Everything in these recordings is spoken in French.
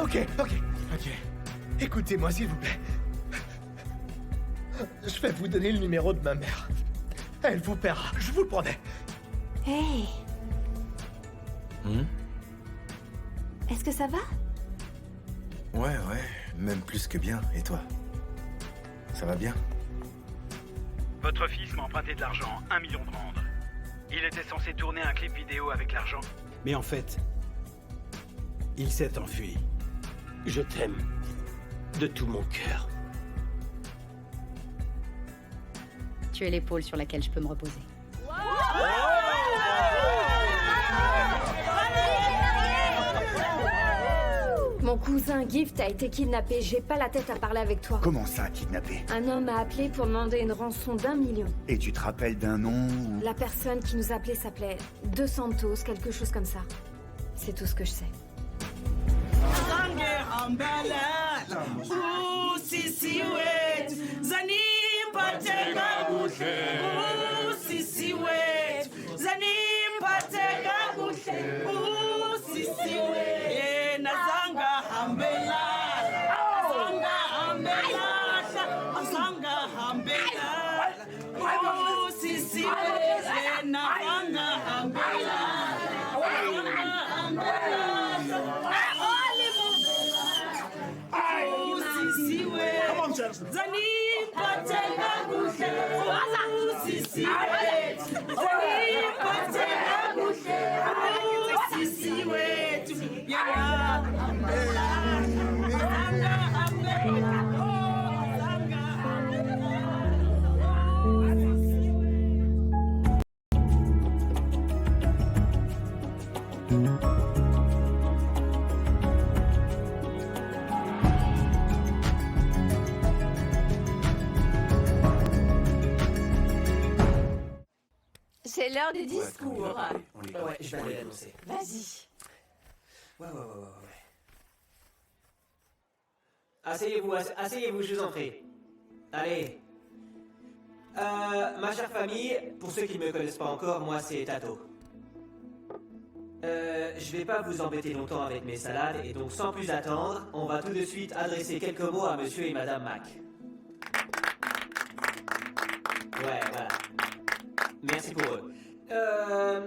Ok. Écoutez-moi, s'il vous plaît. Je vais vous donner le numéro de ma mère. Elle vous paiera, je vous le promets. Hey. Est-ce que ça va? Ouais, même plus que bien. Et toi? Ça va bien? Votre fils m'a emprunté de l'argent, 1 million de rand. Il était censé tourner un clip vidéo avec l'argent. Mais en fait, il s'est enfui. Je t'aime. De tout mon cœur. Tu es l'épaule sur laquelle je peux me reposer. Mon cousin Gift a été kidnappé. J'ai pas la tête à parler avec toi. Comment ça, kidnappé? Un homme m'a appelé pour demander une rançon d'1 million. Et tu te rappelles d'un nom ou... La personne qui nous appelait s'appelait De Santos, quelque chose comme ça. C'est tout ce que je sais. C'est l'heure des discours. Ouais, je vais aller l'annoncer. Vas-y. Ouais. Asseyez-vous, je vous en prie. Allez. Ma chère famille, pour ceux qui ne me connaissent pas encore, moi c'est Tato. Je vais pas vous embêter longtemps avec mes salades, et donc sans plus attendre, on va tout de suite adresser quelques mots à monsieur et madame Mac. Ouais, voilà. Merci pour eux.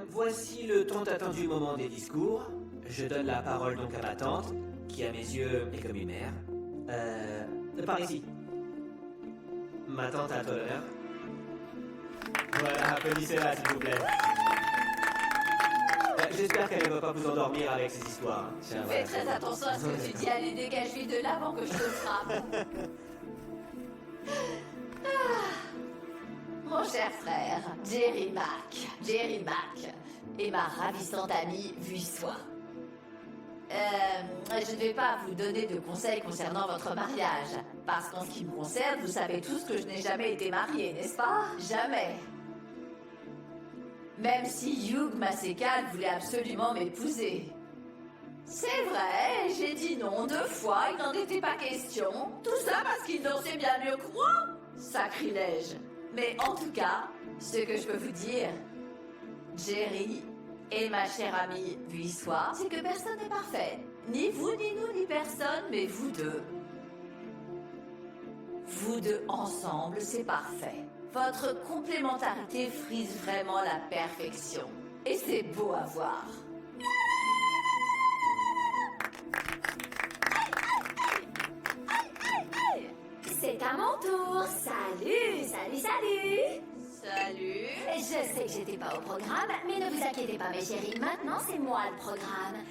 Voici le tant attendu moment des discours. Je donne la parole donc à ma tante, qui à mes yeux est comme une mère. Par ici. Ma tante a l'honneur. Voilà, applaudissez-la s'il vous plaît. J'espère qu'elle ne va pas vous endormir avec ces histoires. Tiens, Fais voilà. très attention à ce que tu dis. Allez, dégage-lui de là avant que je te frappe. Mon cher frère, Jerry Mac, et ma ravissante amie Vuissois. Je ne vais pas vous donner de conseils concernant votre mariage, parce qu'en ce qui me concerne, vous savez tous que je n'ai jamais été mariée, n'est-ce pas? Jamais. Même si Hugh Masekal voulait absolument m'épouser. C'est vrai, j'ai dit non 2 fois, il n'en était pas question. Tout ça parce qu'il dansait bien mieux que moi. Sacrilège. Mais en tout cas, ce que je peux vous dire, Jerry et ma chère amie Vuissois, c'est que personne n'est parfait. Ni vous, ni nous, ni personne, mais vous deux. Vous deux ensemble, c'est parfait. Votre complémentarité frise vraiment la perfection. Et c'est beau à voir. C'est à mon tour. Salut. Salut. Je sais que j'étais pas au programme, mais ne vous inquiétez pas, mes chéris. Maintenant, c'est moi le programme.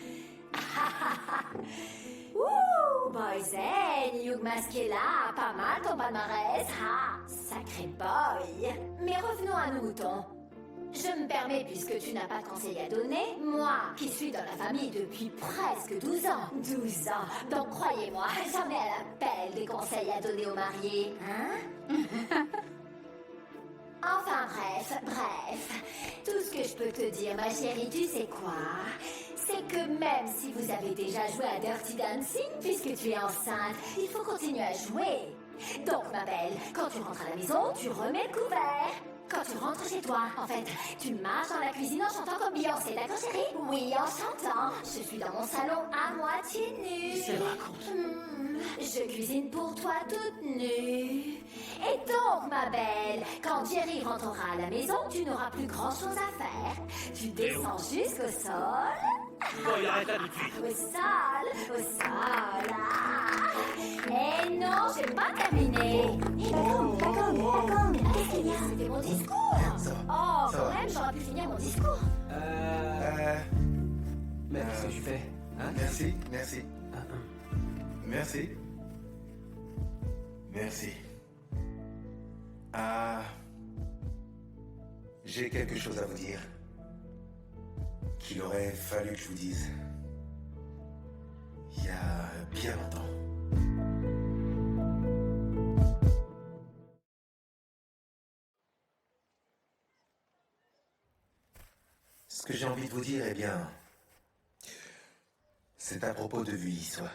Ouh, Boyzen, Hugh Masqué là, pas mal ton palmarès. Ah, sacré boy. Mais revenons à nos moutons. Je me permets, puisque tu n'as pas de conseils à donner, moi, qui suis dans la famille depuis presque 12 ans. 12 ans. Donc croyez-moi, jamais à l'appel des conseils à donner aux mariés. Hein? Enfin bref. Tout ce que je peux te dire, ma chérie, tu sais quoi? C'est que même si vous avez déjà joué à Dirty Dancing, puisque tu es enceinte, il faut continuer à jouer. Donc, ma belle, quand tu rentres à la maison, tu remets le couvert. quand tu rentres chez toi. En fait, tu marches dans la cuisine en chantant comme Beyoncé, d'accord chérie? Oui, en chantant. Je suis dans mon salon à moitié nue. Qu'est-ce qu'elle raconte? Je cuisine pour toi toute nue. Et donc, ma belle, quand Jerry rentrera à la maison, tu n'auras plus grand-chose à faire. Tu descends jusqu'au sol. Bon, il arrête là tout de suite. Au sol, au sol. Ah. Et non, j'ai pas terminé. D'accord. Qu'est-ce qu'il y a? C'était mon discours. Ça va. Oh, Ça quand va. même, j'aurais pu finir mon discours. Mais qu'est-ce que tu fais? Hein? Merci. Ah, j'ai quelque chose à vous dire qu'il aurait fallu que je vous dise il y a bien longtemps. Ce que j'ai envie de vous dire, eh bien, c'est à propos de Vuillissois.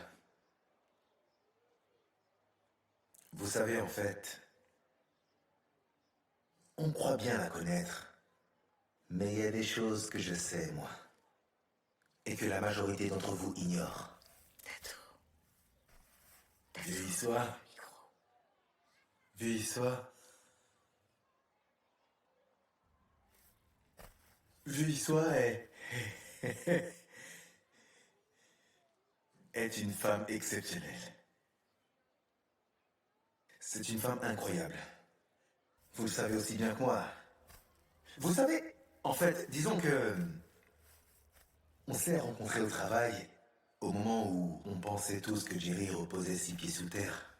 Vous savez, en fait, on croit bien la connaître, mais il y a des choses que je sais, moi, et que la majorité d'entre vous ignore. Vuillissois. Vuillissois est une femme exceptionnelle. C'est une femme incroyable. Vous le savez aussi bien que moi. Vous savez, en fait, disons que... On s'est rencontrés au travail au moment où on pensait tous que Jerry reposait 6 pieds sous terre.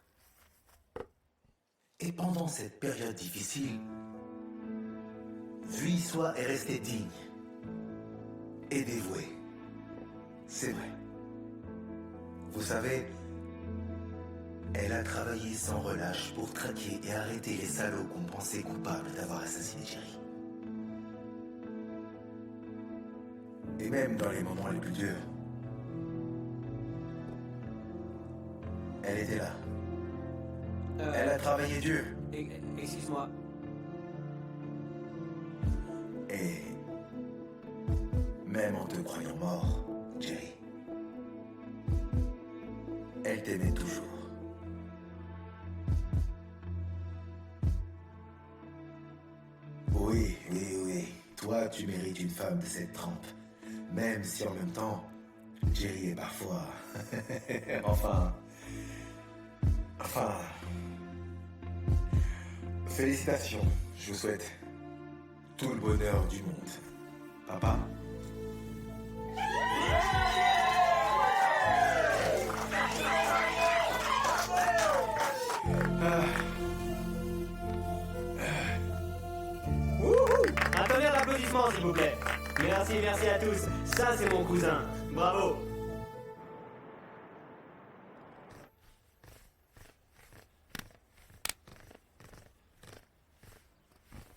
Et pendant cette période difficile, Vuillissois est resté digne et dévoué. C'est vrai. Vous savez, elle a travaillé sans relâche pour traquer et arrêter les salauds qu'on pensait coupables d'avoir assassiné Jerry. Et même dans les moments les plus durs, elle était là. Elle a travaillé dur. Excuse-moi. Et même en te croyant mort, Jerry, elle t'aimait toujours. Oui. Toi, tu mérites une femme de cette trempe. Même si en même temps, Jerry est parfois... Enfin... Félicitations. Je vous souhaite tout le bonheur du monde. Papa? Un tonnerre d'applaudissements, s'il vous plaît. Merci à tous. Ça, c'est mon cousin. Bravo.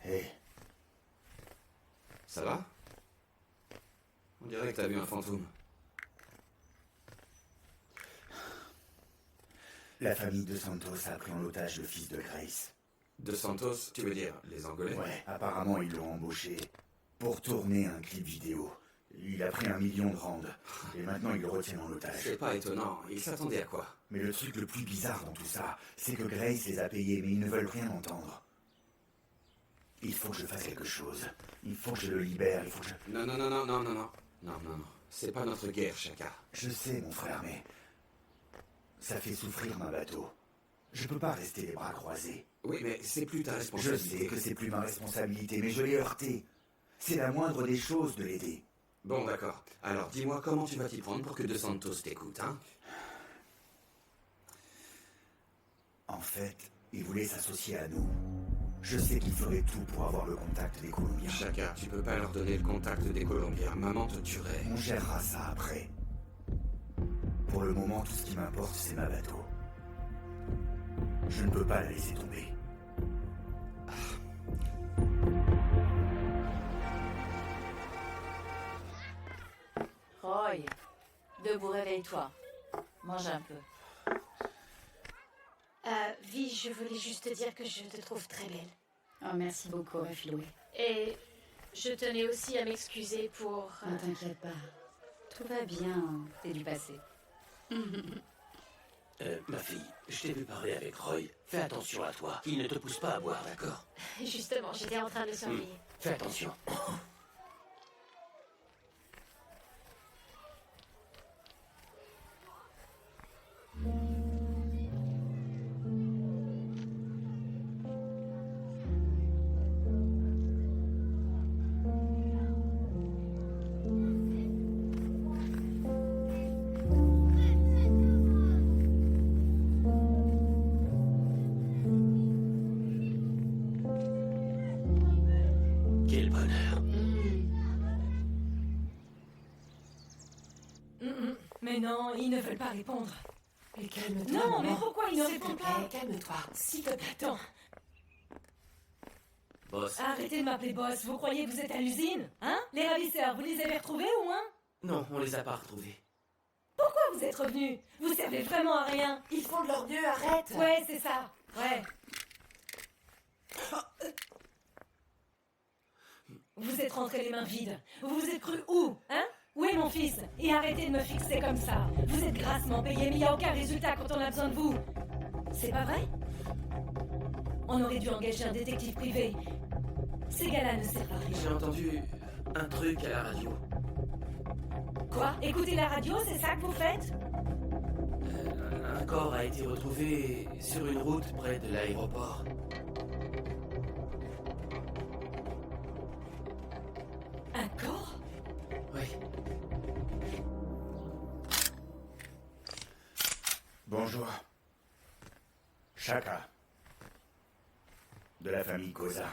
Hé, Ça va? On dirait que t'as vu un fantôme. La famille de Santos a pris en otage le fils de Grace. De Santos, tu veux dire les Angolais? Ouais, apparemment ils l'ont embauché pour tourner un clip vidéo. Il a pris 1 million de rand. Et maintenant ils le retiennent en otage. C'est pas étonnant, ils s'attendaient à quoi? Mais le truc le plus bizarre dans tout ça, c'est que Grace les a payés, mais ils ne veulent rien entendre. Il faut que je fasse quelque chose. Il faut que je le libère, il faut que je... Non. C'est pas notre guerre, Chaka. Je sais, mon frère, mais... ça fait souffrir ma bateau. Je peux pas rester les bras croisés. Oui, mais c'est plus ta Je responsabilité. sais que c'est plus ma responsabilité, mais je l'ai heurté. C'est la moindre des choses de l'aider. Bon, d'accord. Alors, dis-moi comment tu vas t'y prendre pour que De Santos t'écoute, hein? En fait, il voulait s'associer à nous. Je sais qu'il ferait tout pour avoir le contact des Colombiens. Chaka, tu peux pas leur donner le contact des Colombiens. Maman te tuerait. On gérera ça après. Pour le moment, tout ce qui m'importe, c'est ma bateau. Je ne peux pas la laisser tomber. Roy, debout, réveille-toi. Mange un peu. Vi, je voulais juste te dire que je te trouve très belle. Oh, merci beaucoup, Raffiloué. Et je tenais aussi à m'excuser pour... Ne t'inquiète pas. Tout va bien. C'est du passé. Ma fille, je t'ai vu parler avec Roy. Fais attention à toi. Il ne te pousse pas à boire, d'accord? Justement, j'étais en train de surveiller. Fais attention. Quel bonheur. Mais non, ils ne veulent pas répondre. Mais calme-toi. Non, maman. mais pourquoi ils ne S'il te répondent pas? plaît, calme-toi. S'il te plaît, attends. Boss. Arrêtez de m'appeler boss. Vous croyez que vous êtes à l'usine? Hein? Les ravisseurs, vous les avez retrouvés au moins? Non, on les a pas retrouvés. Pourquoi vous êtes revenus? Vous servez vraiment à rien. Ils font de leur mieux, arrête. Ouais, c'est ça. Ouais. Vous êtes rentrés les mains vides. Vous vous êtes cru où? Hein? Où est mon fils? Et arrêtez de me fixer comme ça. Vous êtes grassement payé, mais il n'y a aucun résultat quand on a besoin de vous. C'est pas vrai? On aurait dû engager un détective privé. Ces gars-là ne servent à rien. J'ai entendu un truc à la radio. Quoi? Écoutez la radio, c'est ça que vous faites? Un corps a été retrouvé sur une route près de l'aéroport. Un corps? Oui. Bonjour. Chaka. De la famille Koza.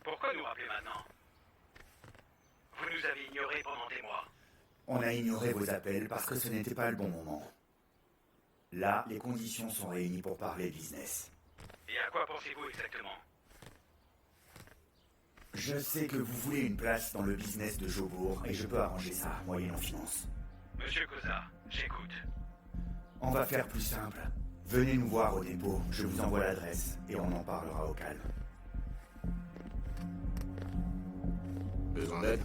Pourquoi nous rappeler maintenant? Vous nous avez ignorés pendant des mois. On a ignoré vos appels parce que ce n'était pas le bon moment. Là, les conditions sont réunies pour parler business. Et à quoi pensez-vous exactement? Je sais que vous voulez une place dans le business de Jobourg et je peux arranger ça, moyennant finance. Monsieur Koza, j'écoute. On va faire plus simple. Venez nous voir au dépôt, je vous envoie l'adresse et on en parlera au calme. Besoin d'aide?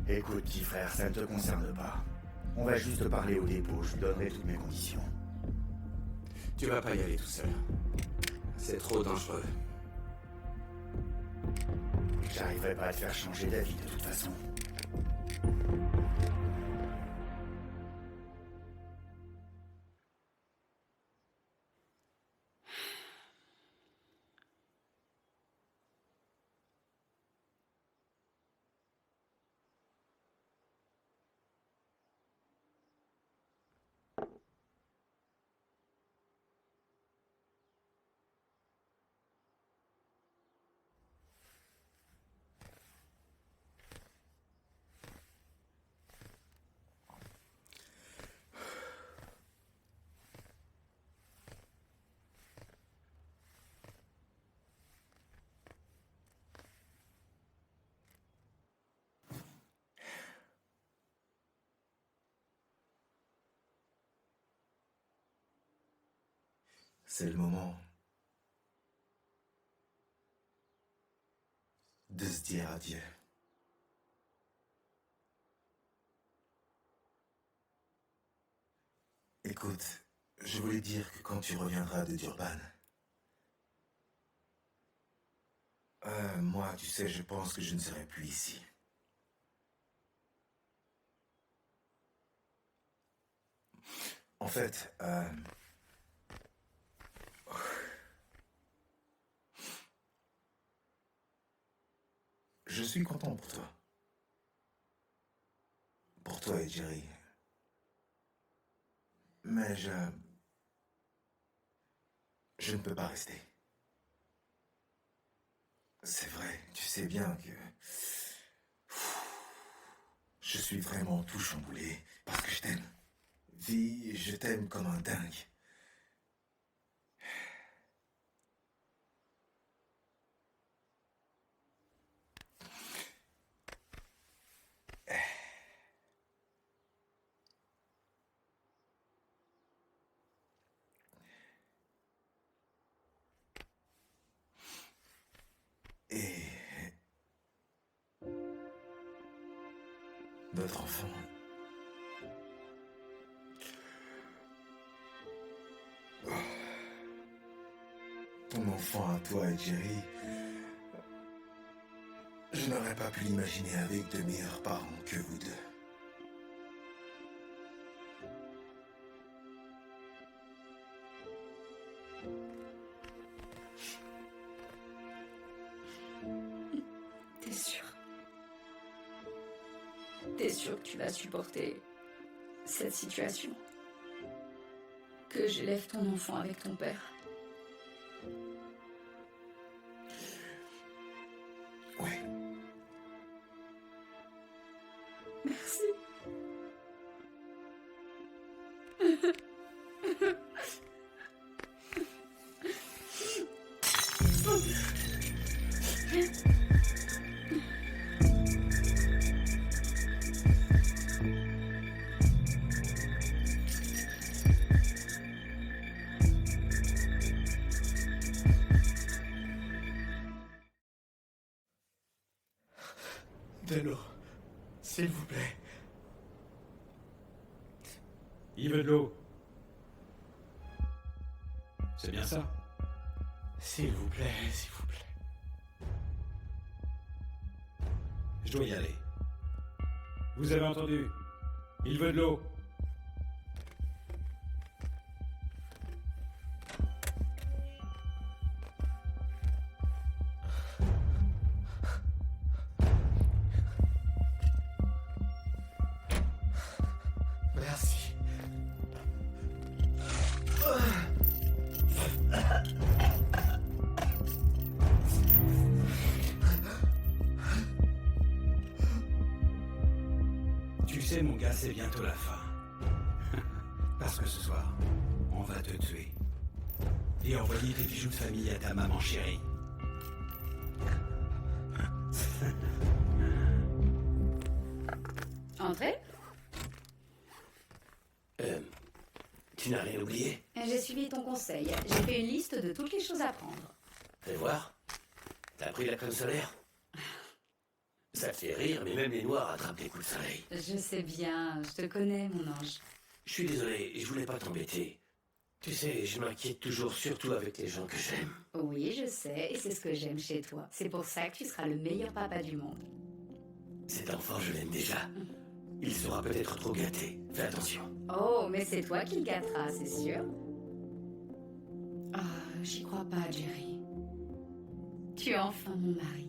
Écoute, petit frère, ça ne te concerne pas. On va juste parler au dépôt, je vous donnerai toutes mes conditions. Tu vas pas y aller tout seul. C'est trop dangereux. J'arriverai pas à te faire changer d'avis de toute façon. C'est le moment de se dire adieu. Écoute, je voulais dire que quand tu reviendras de Durban, moi, tu sais, je pense que je ne serai plus ici. En fait, je suis content pour toi. Pour toi et Jerry. Mais je ne peux pas rester. C'est vrai, tu sais bien que... Je suis vraiment tout chamboulé parce que je t'aime. Vie, je t'aime comme un dingue. Notre enfant. Oh. Ton enfant à toi, Jerry. Je n'aurais pas pu l'imaginer avec de meilleurs parents que vous deux. T'es sûr? T'es sûr que tu vas supporter cette situation? Que j'élève ton enfant avec ton père? Oui. Merci. De l'eau, s'il vous plaît. Il veut de l'eau. C'est bien ça? S'il vous plaît, s'il vous plaît. Je dois y aller. Vous avez entendu? Il veut de l'eau. Merci. Tu sais, mon gars, c'est bientôt la fin. Parce que ce soir, on va te tuer. Et envoyer tes bijoux de famille à ta maman chérie. Entrez? Tu n'as rien oublié? J'ai suivi ton conseil. J'ai fait une liste de toutes les choses à prendre. Fais voir. T'as pris la crème solaire? Ça te fait rire, mais même les noirs attrapent des coups de soleil. Je sais bien, je te connais, mon ange. Je suis désolé, je voulais pas t'embêter. Tu sais, je m'inquiète toujours, surtout avec les gens que j'aime. Oui, je sais, et c'est ce que j'aime chez toi. C'est pour ça que tu seras le meilleur papa du monde. Cet enfant, je l'aime déjà. Il sera peut-être trop gâté. Fais attention. Oh, mais c'est toi qui le gâteras, c'est sûr. Ah, j'y crois pas, Jerry. Tu es enfin mon mari.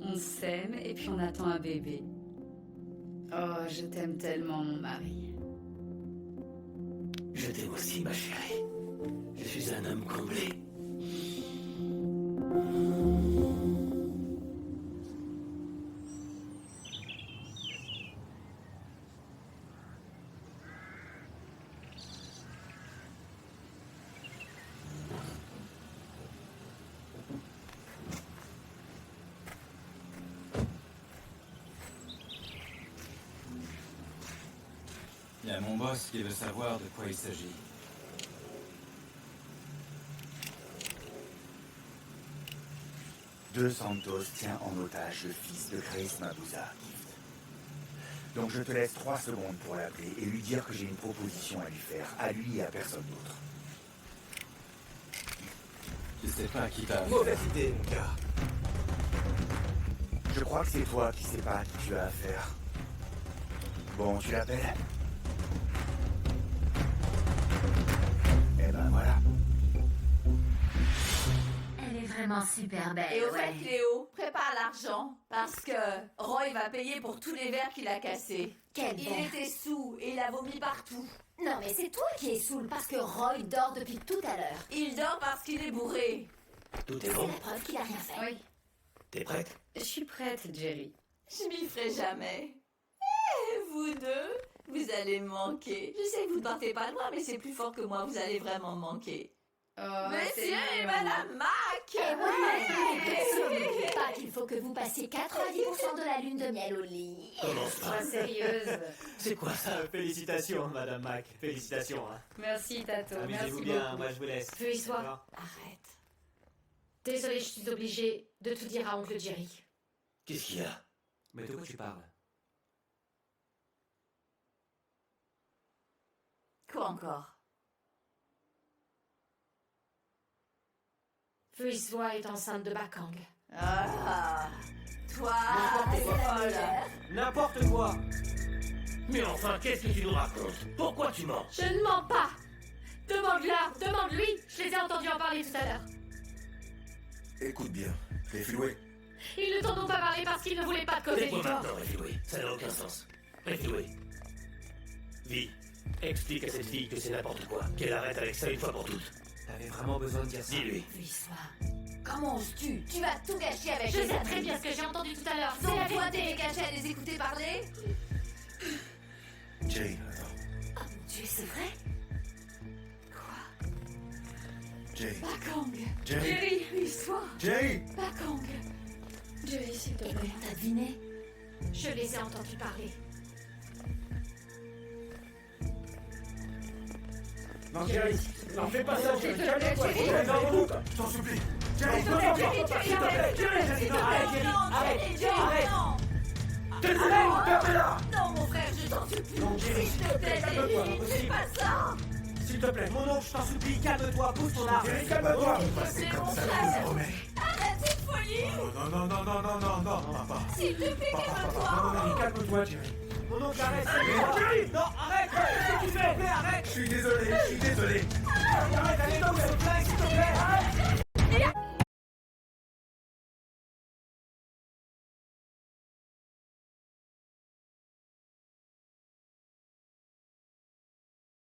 On s'aime et puis on attend un bébé. Oh, je t'aime tellement, mon mari. Je t'aime aussi, ma chérie. Je suis un homme comblé. Il y a mon boss qui veut savoir de quoi il s'agit. Deux Santos tient en otage le fils de Grace Mabuza. Donc je te laisse 3 secondes pour l'appeler et lui dire que j'ai une proposition à lui faire, à lui et à personne d'autre. Je sais pas qui t'a... Mauvaise idée, mon gars. Je crois que c'est toi qui sais pas à qui tu as affaire. Bon, tu l'appelles? Eh ben voilà. Elle est vraiment super belle. Et au fait, ouais. Cléo, prépare l'argent, parce que Roy va payer pour tous les verres qu'il a cassés. Quel Il verre? était saoul et il a vomi partout. Non, mais c'est toi qui es saoul parce que Roy dort depuis tout à l'heure. Il dort parce qu'il est bourré. Tout est C'est bon? la preuve qu'il a rien fait. Oui, T'es prête? je suis prête, Jerry. Je m'y ferai jamais. Vous deux, vous allez me manquer. Je sais que vous ne partez pas loin, mais c'est plus fort que moi, vous allez vraiment me manquer. Oh, Monsieur et Madame Mac! Et ouais, n'oubliez pas qu'il faut que vous passiez 90% de la lune de miel au lit. Commence pas. Sois sérieuse. C'est quoi ça? Félicitations, Madame Mac. Félicitations. Hein. Merci, Tato. Merci Amusez-vous bien, beaucoup. moi je vous laisse. Puis-toi. Alors, Arrête. Désolée, je suis obligée de tout dire à oncle Jerry. Qu'est-ce qu'il y a? Mais de quoi tu parles? Quoi encore? Vuiswa est enceinte de Bakang. Ah, toi, t'es folle. N'importe quoi. Mais enfin, qu'est-ce que tu nous racontes? Pourquoi tu mens? Je ne mens pas. Demande-la, demande-lui. Je les ai entendus en parler tout à l'heure. Écoute bien, Refilwe. Ils ne t'en ont pas parlé parce qu'ils ne voulaient pas te causer du Tais-toi tort. maintenant, Refilwe. Ça n'a aucun sens. Refilwe. Vi, explique à cette fille que c'est n'importe quoi. Qu'elle arrête avec ça une fois pour toutes. T'avais vraiment besoin de dire ça? Dis-lui. Vuiswa, comment oses-tu? Tu vas tout gâcher avec Je les sais amis. très bien ce que j'ai entendu tout à l'heure. C'est la Donc toi, vérité. t'es caché à les écouter parler? Jay, attends. Oh mon Dieu, c'est vrai? Quoi? Jay. Bakang. Jay. Jerry, Vuiswa. Jay. Bakang. Jerry, s'il te plaît. T'as deviné? Je les ai entendus parler. Non, Jerry, non, fais pas ça, Jerry. Calme-toi, Jerry. Jerry, non, non, Je t'en supplie. Jay. S'il te plaît, Jerry, Jerry, arrête. S'il te plaît, arrête, Jerry, arrête. non. Désolé, fermez-la. Non, mon frère, je t'en supplie. Non, Jerry, S'il te plaît, calme-toi, Jerry, impossible. fais pas ça. S'il te plaît, mon oncle, je t'en supplie, calme-toi, pousse ton arme. Jerry, calme-toi. C'est C'est comme mon ça, frère. je te promets. Arrête cette folie. Non, non, non, non, non, non, non, papa. S'il te plaît, Non, calme-toi. non, calme-toi, Jerry. Mon oncle, arrête, Jerry. Non, arrête, qu'est-ce que tu fais? Arrête. Je suis désolé, je suis désolé.